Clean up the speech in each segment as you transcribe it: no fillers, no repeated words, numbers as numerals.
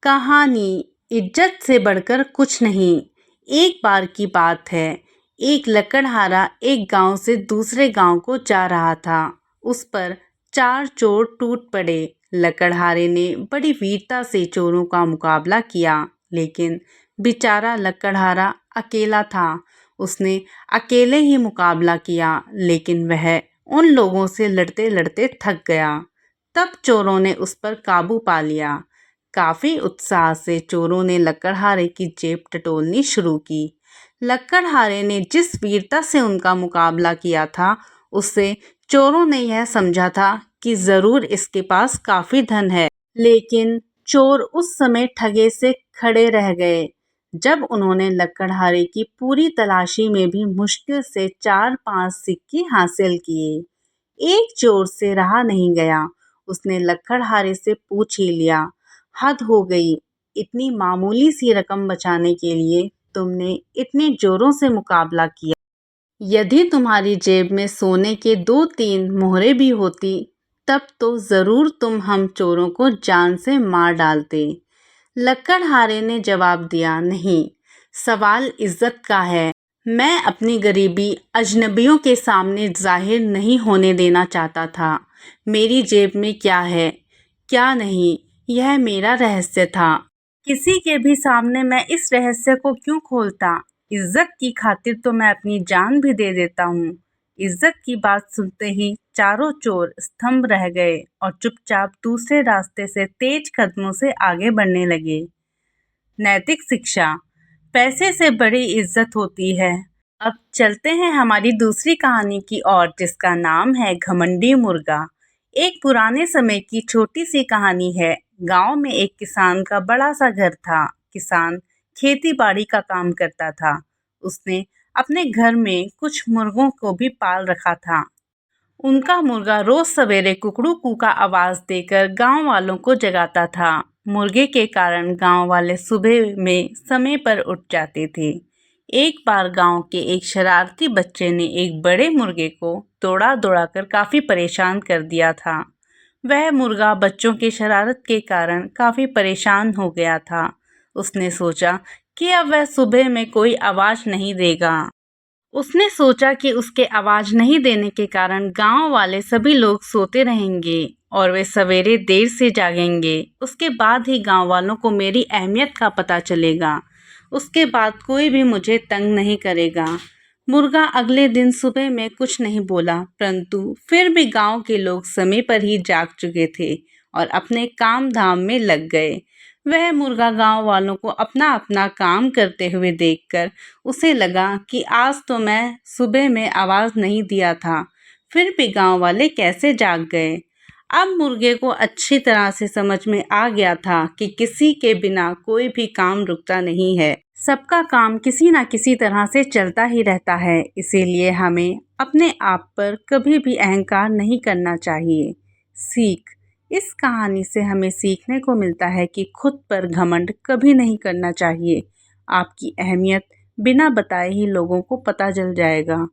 कहानी इज्जत से बढ़कर कुछ नहीं। एक बार की बात है, एक लकड़हारा एक गांव से दूसरे गांव को जा रहा था। उस पर 4 चोर टूट पड़े। लकड़हारे ने बड़ी वीरता से चोरों का मुकाबला किया, लेकिन बेचारा लकड़हारा अकेला था। उसने अकेले ही मुकाबला किया, लेकिन वह उन लोगों से लड़ते लड़ते थक गया। तब चोरों ने उस पर काबू पा लिया। काफी उत्साह से चोरों ने लकड़हारे की जेब टटोलनी शुरू की। लकड़हारे ने जिस वीरता से उनका मुकाबला किया था, उससे चोरों ने यह समझा था कि जरूर इसके पास काफी धन है। लेकिन चोर उस समय ठगे से खड़े रह गए। जब उन्होंने लकड़हारे की पूरी तलाशी में भी मुश्किल से 4-5 सिक्के हासिल किए, एक चोर से रहा नहीं गया। उसने लकड़हारे से पूछ ही लिया, हद हो गई, इतनी मामूली सी रकम बचाने के लिए तुमने इतने जोरों से मुकाबला किया। यदि तुम्हारी जेब में सोने के 2-3 मोहरे भी होती, तब तो जरूर तुम हम चोरों को जान से मार डालते। लकड़हारे ने जवाब दिया, नहीं, सवाल इज्जत का है। मैं अपनी गरीबी अजनबियों के सामने जाहिर नहीं होने देना चाहता था। मेरी जेब में क्या है, क्या नहीं, यह मेरा रहस्य था। किसी के भी सामने मैं इस रहस्य को क्यों खोलता? इज्जत की खातिर तो मैं अपनी जान भी दे देता हूँ। इज्जत की बात सुनते ही चारों चोर स्तंभ रह गए और चुपचाप दूसरे रास्ते से तेज कदमों से आगे बढ़ने लगे। नैतिक शिक्षा, पैसे से बड़ी इज्जत होती है। अब चलते हैं हमारी दूसरी कहानी की ओर, जिसका नाम है घमंडी मुर्गा। एक पुराने समय की छोटी सी कहानी है। गांव में एक किसान का बड़ा सा घर था। किसान खेती बाड़ी का काम करता था। उसने अपने घर में कुछ मुर्गों को भी पाल रखा था। उनका मुर्गा रोज सवेरे कुकड़ू कू का आवाज देकर गांव वालों को जगाता था। मुर्गे के कारण गांव वाले सुबह में समय पर उठ जाते थे। एक बार गांव के एक शरारती बच्चे ने एक बड़े मुर्गे को दौड़ा दौड़ा कर काफी परेशान कर दिया था। वह मुर्गा बच्चों के शरारत के कारण काफी परेशान हो गया था। उसने सोचा कि अब वह सुबह में कोई आवाज नहीं देगा। उसने सोचा कि उसके आवाज नहीं देने के कारण गांव वाले सभी लोग सोते रहेंगे और वे सवेरे देर से जागेंगे। उसके बाद ही गांव वालों को मेरी अहमियत का पता चलेगा। उसके बाद कोई भी मुझे तंग नहीं करेगा। मुर्गा अगले दिन सुबह में कुछ नहीं बोला, परंतु फिर भी गांव के लोग समय पर ही जाग चुके थे और अपने काम धाम में लग गए। वह मुर्गा गांव वालों को अपना अपना काम करते हुए देखकर उसे लगा कि आज तो मैं सुबह में आवाज नहीं दिया था, फिर भी गांव वाले कैसे जाग गए। अब मुर्गे को अच्छी तरह से समझ में आ गया था कि किसी के बिना कोई भी काम रुकता नहीं है। सबका काम किसी न किसी तरह से चलता ही रहता है। इसीलिए हमें अपने आप पर कभी भी अहंकार नहीं करना चाहिए। सीख, इस कहानी से हमें सीखने को मिलता है कि खुद पर घमंड कभी नहीं करना चाहिए। आपकी अहमियत बिना बताए ही लोगों को पता चल जाएगा।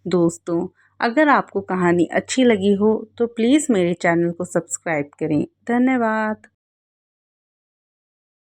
दोस्तों, अगर आपको कहानी अच्छी लगी हो तो प्लीज़ मेरे चैनल को सब्सक्राइब करें। धन्यवाद।